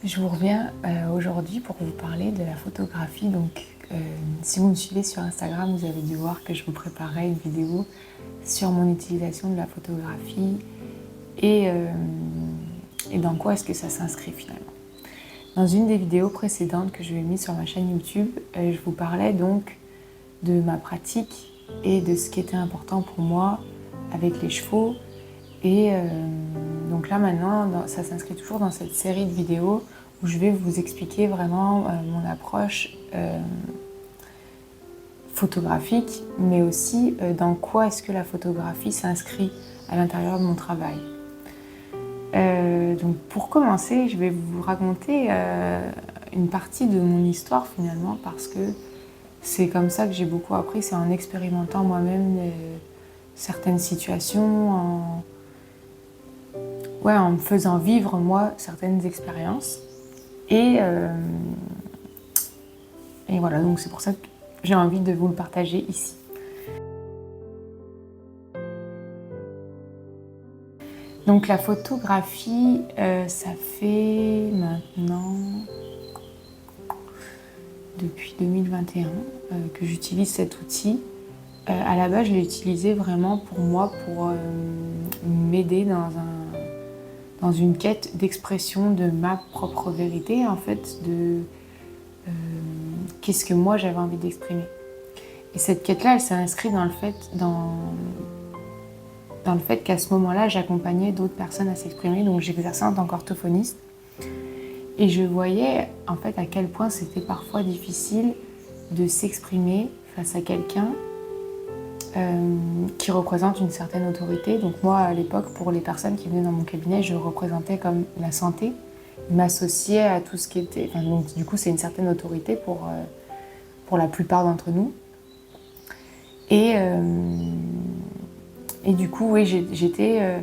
Je vous reviens aujourd'hui pour vous parler de la photographie. Si vous me suivez sur Instagram, vous avez dû voir que je vous préparais une vidéo sur mon utilisation de la photographie et dans quoi est-ce que ça s'inscrit finalement. Dans une des vidéos précédentes que je vais mise sur ma chaîne YouTube, je vous parlais donc de ma pratique et de ce qui était important pour moi avec les chevaux. Et donc là maintenant, ça s'inscrit toujours dans cette série de vidéos où je vais vous expliquer vraiment mon approche photographique, mais aussi dans quoi est-ce que la photographie s'inscrit à l'intérieur de mon travail. Donc pour commencer, je vais vous raconter une partie de mon histoire finalement, parce que c'est comme ça que j'ai beaucoup appris, c'est en expérimentant moi-même certaines situations, en me faisant vivre moi certaines expériences. Et voilà, donc c'est pour ça que j'ai envie de vous le partager ici. Donc la photographie, ça fait maintenant depuis 2021 que j'utilise cet outil. À la base, je l'ai utilisé vraiment pour moi, pour m'aider dans une quête d'expression de ma propre vérité, en fait, de qu'est-ce que moi j'avais envie d'exprimer. Et cette quête-là, elle s'est inscrite dans le fait qu'à ce moment-là, j'accompagnais d'autres personnes à s'exprimer, donc j'exerçais en tant qu'orthophoniste. Et je voyais en fait à quel point c'était parfois difficile de s'exprimer face à quelqu'un qui représente une certaine autorité. Donc moi, à l'époque, pour les personnes qui venaient dans mon cabinet, je représentais comme la santé. Ils m'associaient à tout ce qui était... donc du coup, c'est une certaine autorité pour la plupart d'entre nous. Et du coup, oui, j'étais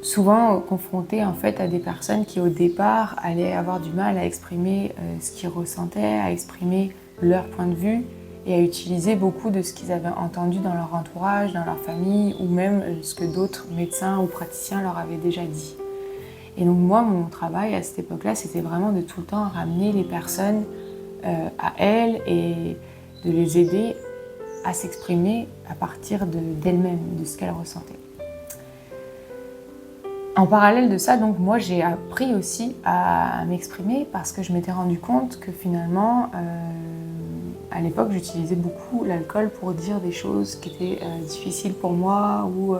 souvent confrontée en fait à des personnes qui au départ allaient avoir du mal à exprimer ce qu'ils ressentaient, à exprimer leur point de vue et à utiliser beaucoup de ce qu'ils avaient entendu dans leur entourage, dans leur famille, ou même ce que d'autres médecins ou praticiens leur avaient déjà dit. Et donc moi, mon travail à cette époque-là, c'était vraiment de tout le temps ramener les personnes à elles et de les aider à s'exprimer à partir d'elles-mêmes, de ce qu'elles ressentaient. En parallèle de ça, donc moi j'ai appris aussi à m'exprimer parce que je m'étais rendu compte que finalement, à l'époque, j'utilisais beaucoup l'alcool pour dire des choses qui étaient difficiles pour moi ou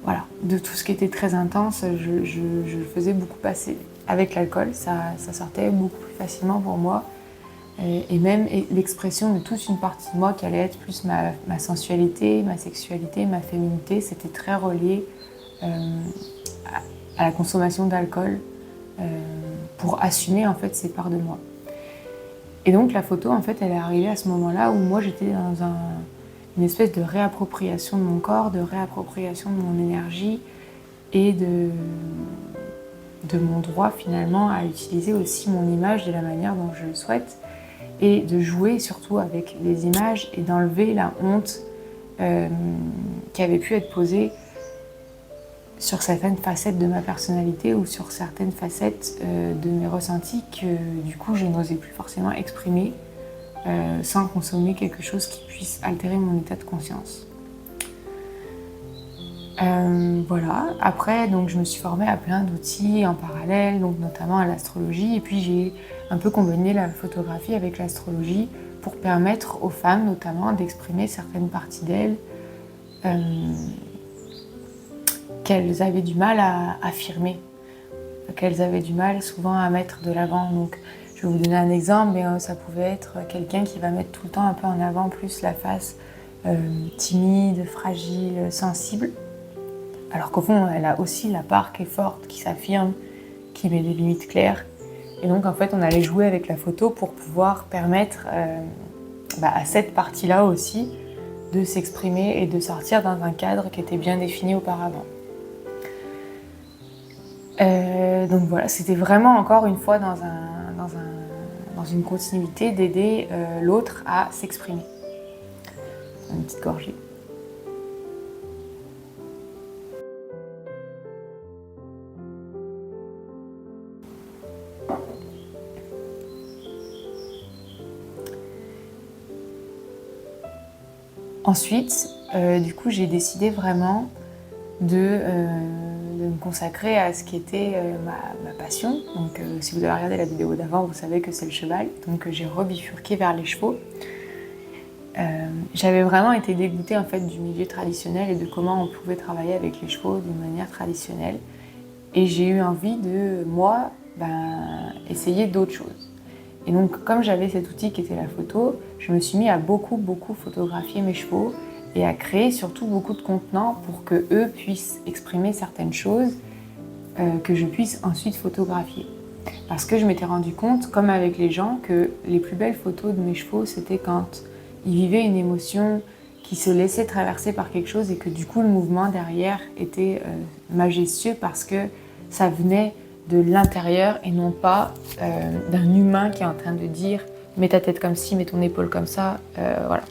voilà, de tout ce qui était très intense, je le faisais beaucoup passer avec l'alcool, ça sortait beaucoup plus facilement pour moi. Et même l'expression de toute une partie de moi qui allait être plus ma sensualité, ma sexualité, ma féminité, c'était très relié à la consommation d'alcool pour assumer en fait ces parts de moi. Et donc la photo en fait elle est arrivée à ce moment-là où moi j'étais dans une espèce de réappropriation de mon corps, de réappropriation de mon énergie et de mon droit finalement à utiliser aussi mon image de la manière dont je le souhaite et de jouer surtout avec les images et d'enlever la honte qui avait pu être posée sur certaines facettes de ma personnalité ou sur certaines facettes de mes ressentis que du coup je n'osais plus forcément exprimer sans consommer quelque chose qui puisse altérer mon état de conscience. Voilà. Après, donc, je me suis formée à plein d'outils en parallèle, donc notamment à l'astrologie, et puis j'ai un peu combiné la photographie avec l'astrologie pour permettre aux femmes notamment d'exprimer certaines parties d'elles qu'elles avaient du mal à affirmer, qu'elles avaient du mal souvent à mettre de l'avant. Donc, je vais vous donner un exemple, mais ça pouvait être quelqu'un qui va mettre tout le temps un peu en avant plus la face timide, fragile, sensible. Alors qu'au fond, elle a aussi la part qui est forte, qui s'affirme, qui met des limites claires. Et donc, en fait, on allait jouer avec la photo pour pouvoir permettre à cette partie-là aussi de s'exprimer et de sortir dans un cadre qui était bien défini auparavant. Donc voilà, c'était vraiment encore une fois dans une continuité d'aider l'autre à s'exprimer. Une petite gorgée. Ensuite, du coup, j'ai décidé vraiment de me consacrer à ce qui était ma passion. Donc, si vous avez regardé la vidéo d'avant, vous savez que c'est le cheval. Donc, j'ai rebifurqué vers les chevaux. J'avais vraiment été dégoûtée en fait, du milieu traditionnel et de comment on pouvait travailler avec les chevaux d'une manière traditionnelle. Et j'ai eu envie de, moi, essayer d'autres choses. Et donc, comme j'avais cet outil qui était la photo, je me suis mis à beaucoup photographier mes chevaux et à créer surtout beaucoup de contenants pour que eux puissent exprimer certaines choses que je puisse ensuite photographier. Parce que je m'étais rendu compte, comme avec les gens, que les plus belles photos de mes chevaux, c'était quand ils vivaient une émotion, qui se laissaient traverser par quelque chose et que du coup le mouvement derrière était majestueux parce que ça venait de l'intérieur et non pas d'un humain qui est en train de dire « mets ta tête comme ci, mets ton épaule comme ça ». Voilà.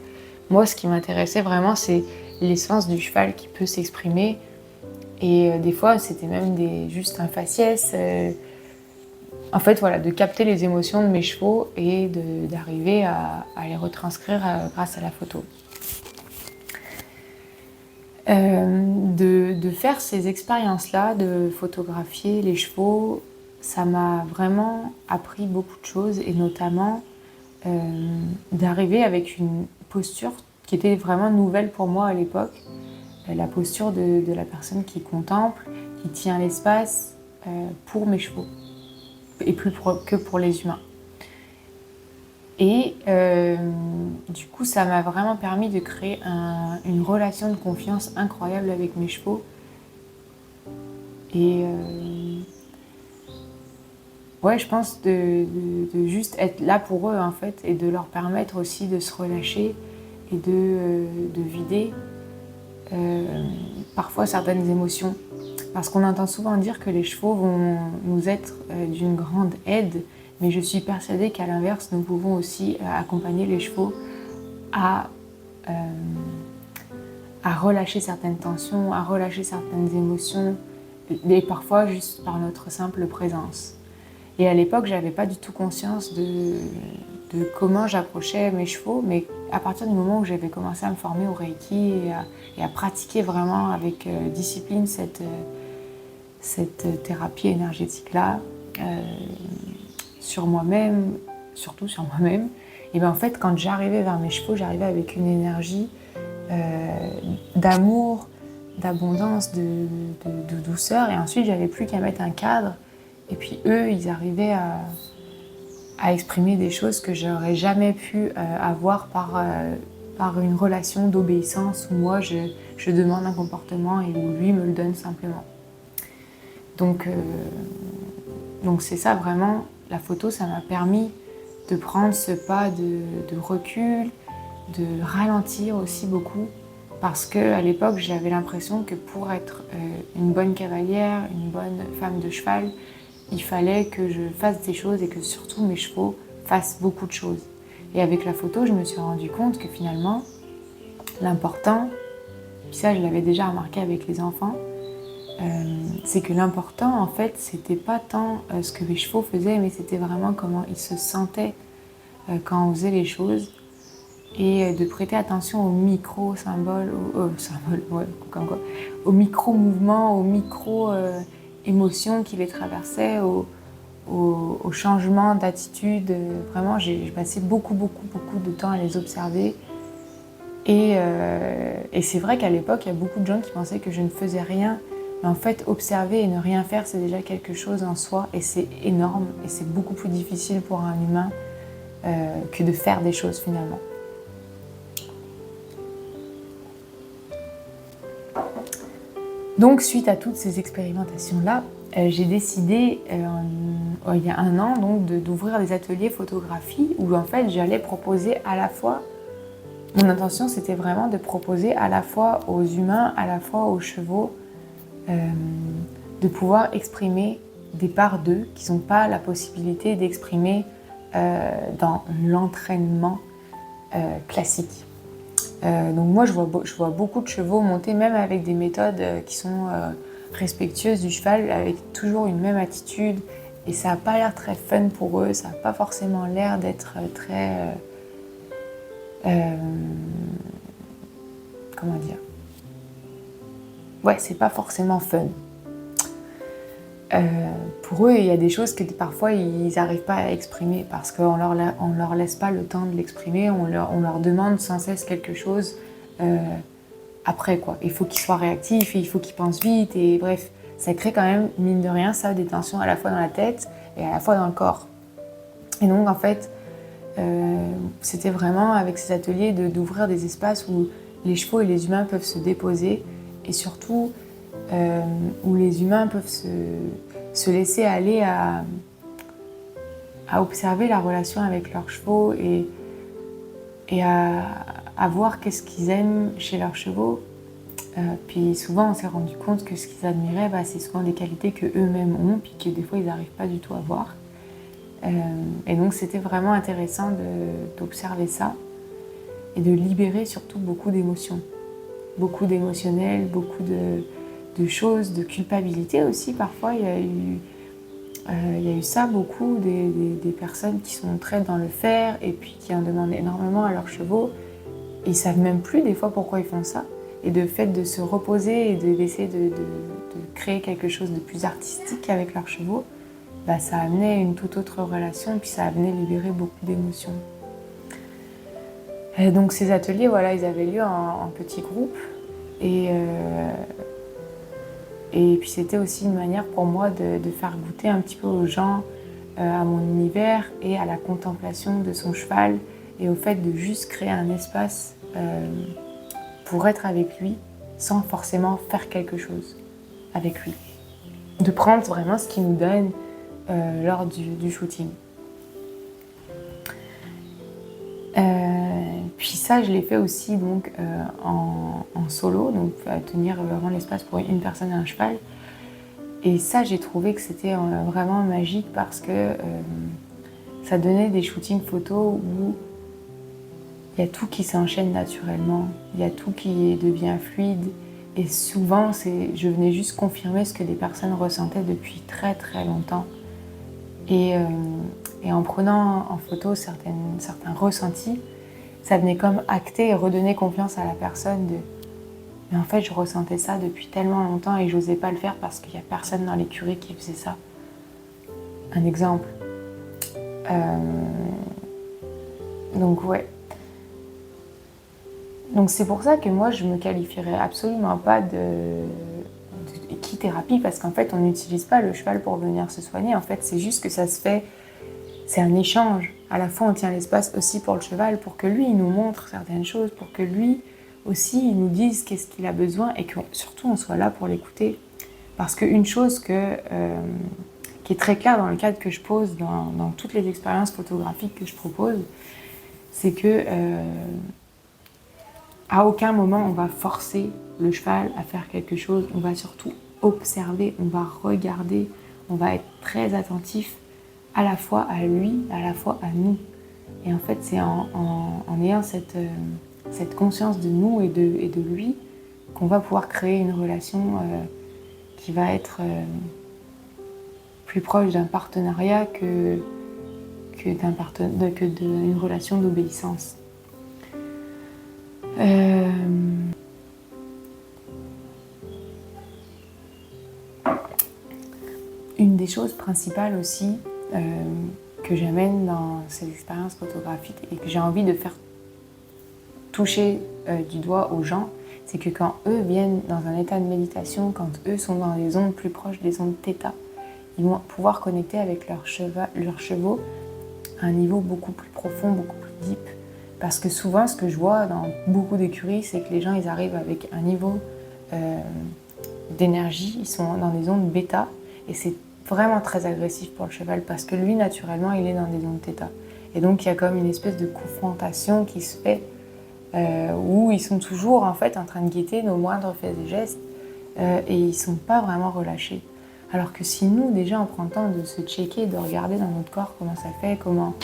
Moi, ce qui m'intéressait vraiment, c'est l'essence du cheval qui peut s'exprimer. Et des fois, c'était même juste un faciès. En fait, voilà, de capter les émotions de mes chevaux et d'arriver à les retranscrire grâce à la photo. De faire ces expériences-là, de photographier les chevaux, ça m'a vraiment appris beaucoup de choses et notamment d'arriver avec une posture qui était vraiment nouvelle pour moi à l'époque, la posture de la personne qui contemple, qui tient l'espace pour mes chevaux et plus que pour les humains. Et du coup, ça m'a vraiment permis de créer une relation de confiance incroyable avec mes chevaux. Et ouais, je pense de juste être là pour eux en fait et de leur permettre aussi de se relâcher et de vider parfois certaines émotions. Parce qu'on entend souvent dire que les chevaux vont nous être d'une grande aide, mais je suis persuadée qu'à l'inverse, nous pouvons aussi accompagner les chevaux à relâcher certaines tensions, à relâcher certaines émotions, et parfois juste par notre simple présence. Et à l'époque, je n'avais pas du tout conscience de comment j'approchais mes chevaux, mais à partir du moment où j'avais commencé à me former au Reiki et à pratiquer vraiment avec discipline cette thérapie énergétique-là, sur moi-même, surtout sur moi-même, et bien en fait, quand j'arrivais vers mes chevaux, j'arrivais avec une énergie d'amour, d'abondance, de douceur, et ensuite, j'avais plus qu'à mettre un cadre, et puis eux, ils arrivaient à exprimer des choses que j'aurais jamais pu avoir par une relation d'obéissance où moi, je demande un comportement et où lui me le donne simplement. Donc c'est ça vraiment, la photo, ça m'a permis de prendre ce pas de recul, de ralentir aussi beaucoup, parce qu'à l'époque, j'avais l'impression que pour être une bonne cavalière, une bonne femme de cheval, il fallait que je fasse des choses et que surtout mes chevaux fassent beaucoup de choses. Et avec la photo, je me suis rendu compte que finalement, l'important, puis ça je l'avais déjà remarqué avec les enfants, c'est que l'important en fait c'était pas tant ce que les chevaux faisaient, mais c'était vraiment comment ils se sentaient quand on faisait les choses, et de prêter attention aux micro-symboles, aux micro-mouvements, aux micro-émotions qui les traversaient, aux changements d'attitude. Vraiment, j'ai passé beaucoup de temps à les observer. Et c'est vrai qu'à l'époque, il y a beaucoup de gens qui pensaient que je ne faisais rien. Mais en fait, observer et ne rien faire, c'est déjà quelque chose en soi. Et c'est énorme. Et c'est beaucoup plus difficile pour un humain que de faire des choses finalement. Donc, suite à toutes ces expérimentations-là, j'ai décidé, il y a un an, donc, d'ouvrir des ateliers photographie où en fait, j'allais proposer à la fois, mon intention c'était vraiment de proposer à la fois aux humains, à la fois aux chevaux, de pouvoir exprimer des parts d'eux qui n'ont pas la possibilité d'exprimer dans l'entraînement classique. Donc moi, je vois beaucoup de chevaux monter, même avec des méthodes qui sont respectueuses du cheval, avec toujours une même attitude. Et ça n'a pas l'air très fun pour eux, ça n'a pas forcément l'air d'être très comment dire, ouais, c'est pas forcément fun. Pour eux, il y a des choses que parfois ils n'arrivent pas à exprimer parce qu'on leur laisse pas le temps de l'exprimer, on leur demande sans cesse quelque chose après quoi. Il faut qu'ils soient réactifs et il faut qu'ils pensent vite et bref, ça crée quand même, mine de rien, ça, des tensions à la fois dans la tête et à la fois dans le corps. Et donc en fait, c'était vraiment avec ces ateliers d'ouvrir des espaces où les chevaux et les humains peuvent se déposer et surtout où les humains peuvent se laisser aller à observer la relation avec leurs chevaux et à voir qu'est-ce qu'ils aiment chez leurs chevaux. Puis souvent, on s'est rendu compte que ce qu'ils admiraient, c'est souvent des qualités qu'eux-mêmes ont, puis que des fois, ils n'arrivent pas du tout à voir. Et donc, c'était vraiment intéressant d'observer ça et de libérer surtout beaucoup d'émotions. Beaucoup d'émotionnel, beaucoup de choses, de culpabilité aussi. Parfois, il y a eu ça, beaucoup des personnes qui sont très dans le faire et puis qui en demandent énormément à leurs chevaux. Ils ne savent même plus des fois pourquoi ils font ça. Et le fait de se reposer et d'essayer de créer quelque chose de plus artistique avec leurs chevaux, ça amenait une toute autre relation et puis ça amenait libérer beaucoup d'émotions. Donc ces ateliers, voilà, ils avaient lieu en petits groupes et puis c'était aussi une manière pour moi de faire goûter un petit peu aux gens à mon univers et à la contemplation de son cheval et au fait de juste créer un espace pour être avec lui sans forcément faire quelque chose avec lui. De prendre vraiment ce qu'il nous donne lors du shooting. Puis ça, je l'ai fait aussi donc, en solo, donc tenir vraiment l'espace pour une personne et un cheval. Et ça, j'ai trouvé que c'était vraiment magique parce que ça donnait des shootings photos où il y a tout qui s'enchaîne naturellement, il y a tout qui devient fluide. Et souvent, je venais juste confirmer ce que les personnes ressentaient depuis très très longtemps. Et en prenant en photo certains ressentis, ça venait comme acter et redonner confiance à la personne mais en fait, je ressentais ça depuis tellement longtemps et j'osais pas le faire parce qu'il y a personne dans l'écurie qui faisait ça. Un exemple. Donc ouais. Donc c'est pour ça que moi, je me qualifierais absolument pas d'équithérapie parce qu'en fait, on n'utilise pas le cheval pour venir se soigner. En fait, c'est juste que ça se fait, c'est un échange. À la fois, on tient l'espace aussi pour le cheval, pour que lui, il nous montre certaines choses, pour que lui aussi, il nous dise qu'est-ce qu'il a besoin et que surtout, on soit là pour l'écouter. Parce qu'une chose qui est très claire dans le cadre que je pose, dans toutes les expériences photographiques que je propose, c'est que à aucun moment on va forcer le cheval à faire quelque chose, on va surtout observer, on va regarder, on va être très attentif à la fois à lui, à la fois à nous. Et en fait, c'est en ayant cette conscience de nous et de lui qu'on va pouvoir créer une relation qui va être plus proche d'un partenariat que d'une relation d'obéissance. Une des choses principales aussi que j'amène dans ces expériences photographiques et que j'ai envie de faire toucher du doigt aux gens, c'est que quand eux viennent dans un état de méditation, quand eux sont dans les ondes plus proches des ondes θ, ils vont pouvoir connecter avec leurs chevaux à un niveau beaucoup plus profond, beaucoup plus deep. Parce que souvent, ce que je vois dans beaucoup d'écuries, c'est que les gens, ils arrivent avec un niveau d'énergie, ils sont dans des ondes β, et c'est vraiment très agressif pour le cheval, parce que lui, naturellement, il est dans des ondes θ. Et donc, il y a comme une espèce de confrontation qui se fait, où ils sont toujours, en fait, en train de guetter nos moindres faits et gestes, et ils ne sont pas vraiment relâchés. Alors que si nous, déjà, on prend le temps de se checker, de regarder dans notre corps comment ça fait, comment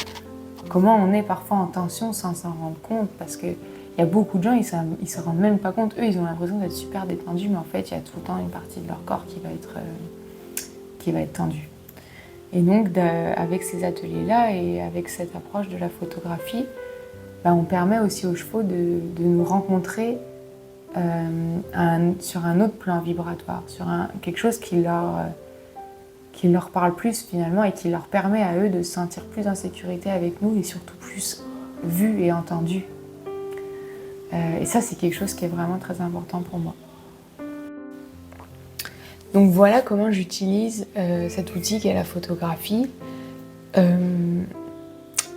on est parfois en tension sans s'en rendre compte, parce qu'il y a beaucoup de gens, ils ne se rendent même pas compte. Eux, ils ont l'impression d'être super détendus, mais en fait, il y a tout le temps une partie de leur corps qui va être tendue. Et donc, avec ces ateliers-là et avec cette approche de la photographie, on permet aussi aux chevaux de nous rencontrer sur un autre plan vibratoire, sur quelque chose qui leur parle plus finalement et qui leur permet à eux de se sentir plus en sécurité avec nous et surtout plus vus et entendus. Et ça, c'est quelque chose qui est vraiment très important pour moi. Donc voilà comment j'utilise cet outil qu'est la photographie.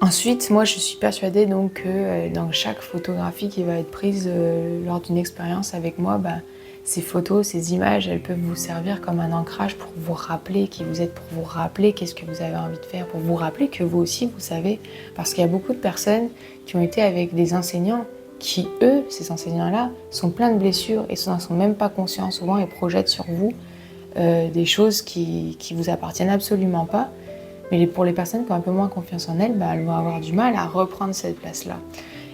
Ensuite, moi je suis persuadée donc que dans chaque photographie qui va être prise lors d'une expérience avec moi, ces photos, ces images, elles peuvent vous servir comme un ancrage pour vous rappeler qui vous êtes, pour vous rappeler qu'est-ce que vous avez envie de faire, pour vous rappeler que vous aussi vous savez. Parce qu'il y a beaucoup de personnes qui ont été avec des enseignants qui, eux, ces enseignants-là, sont pleins de blessures et n'en sont même pas conscients souvent et projettent sur vous des choses qui vous appartiennent absolument pas. Mais pour les personnes qui ont un peu moins confiance en elles, elles vont avoir du mal à reprendre cette place-là.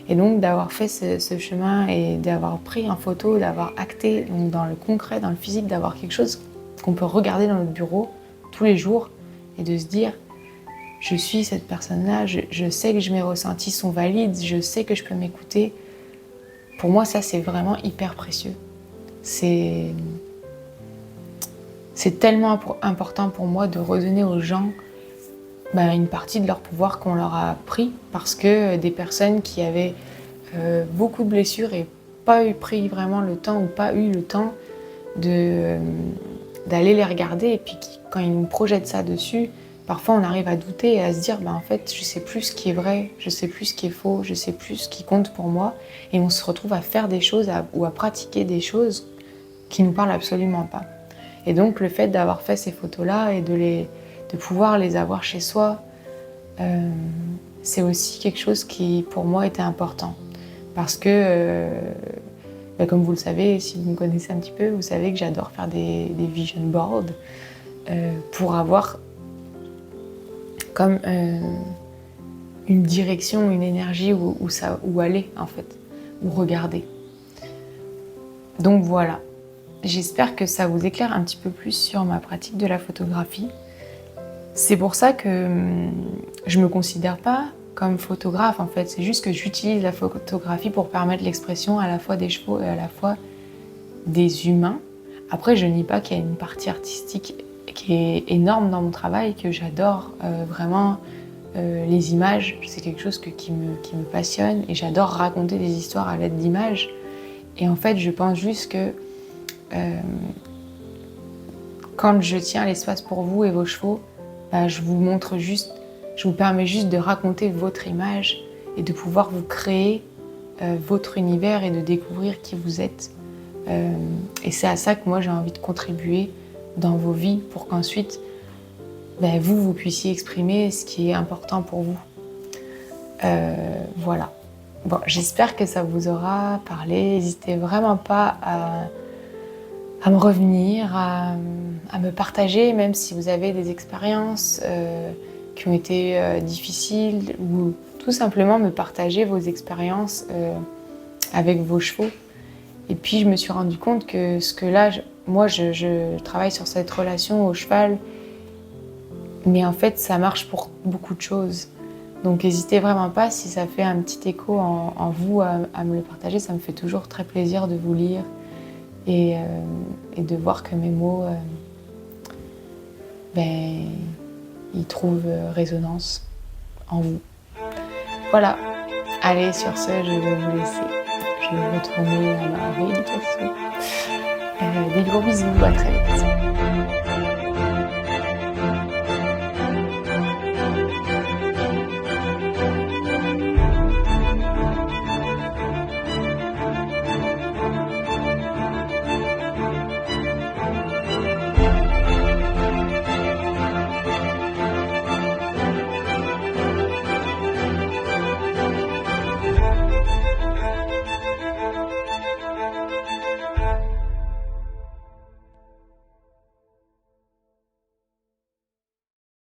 Et donc d'avoir fait ce chemin et d'avoir pris en photo, d'avoir acté donc dans le concret, dans le physique, d'avoir quelque chose qu'on peut regarder dans notre bureau tous les jours et de se dire « je suis cette personne-là, je sais que mes ressentis sont valides, je sais que je peux m'écouter ». Pour moi, ça c'est vraiment hyper précieux. C'est tellement important pour moi de redonner aux gens une partie de leur pouvoir qu'on leur a pris parce que des personnes qui avaient beaucoup de blessures et pas pris vraiment le temps ou pas eu le temps d'aller les regarder et puis quand ils nous projettent ça dessus, parfois on arrive à douter et à se dire en fait je sais plus ce qui est vrai, je sais plus ce qui est faux, je sais plus ce qui compte pour moi et on se retrouve à faire des choses ou à pratiquer des choses qui nous parlent absolument pas. Et donc le fait d'avoir fait ces photos-là et de pouvoir les avoir chez soi, c'est aussi quelque chose qui, pour moi, était important. Parce que, comme vous le savez, si vous me connaissez un petit peu, vous savez que j'adore faire des vision boards pour avoir comme une direction, une énergie où aller, en fait, où regarder. Donc voilà. J'espère que ça vous éclaire un petit peu plus sur ma pratique de la photographie. C'est pour ça que je me considère pas comme photographe en fait, c'est juste que j'utilise la photographie pour permettre l'expression à la fois des chevaux et à la fois des humains. Après, je nie pas qu'il y a une partie artistique qui est énorme dans mon travail, que j'adore vraiment les images, c'est quelque chose qui me passionne et j'adore raconter des histoires à l'aide d'images. Et en fait, je pense juste que quand je tiens l'espace pour vous et vos chevaux, je vous permets juste de raconter votre image et de pouvoir vous créer votre univers et de découvrir qui vous êtes. Et c'est à ça que moi j'ai envie de contribuer dans vos vies pour qu'ensuite vous puissiez exprimer ce qui est important pour vous. Voilà. Bon, j'espère que ça vous aura parlé. N'hésitez vraiment pas à me revenir, à me partager, même si vous avez des expériences qui ont été difficiles, ou tout simplement me partager vos expériences avec vos chevaux. Et puis je me suis rendu compte que moi je travaille sur cette relation au cheval, mais en fait ça marche pour beaucoup de choses. Donc n'hésitez vraiment pas, si ça fait un petit écho en vous à me le partager, ça me fait toujours très plaisir de vous lire. Et de voir que mes mots, ils trouvent résonance en vous. Voilà. Allez, sur ce, je vais vous laisser. Je vais retourner à ma rééducation. Des gros bisous, à très vite.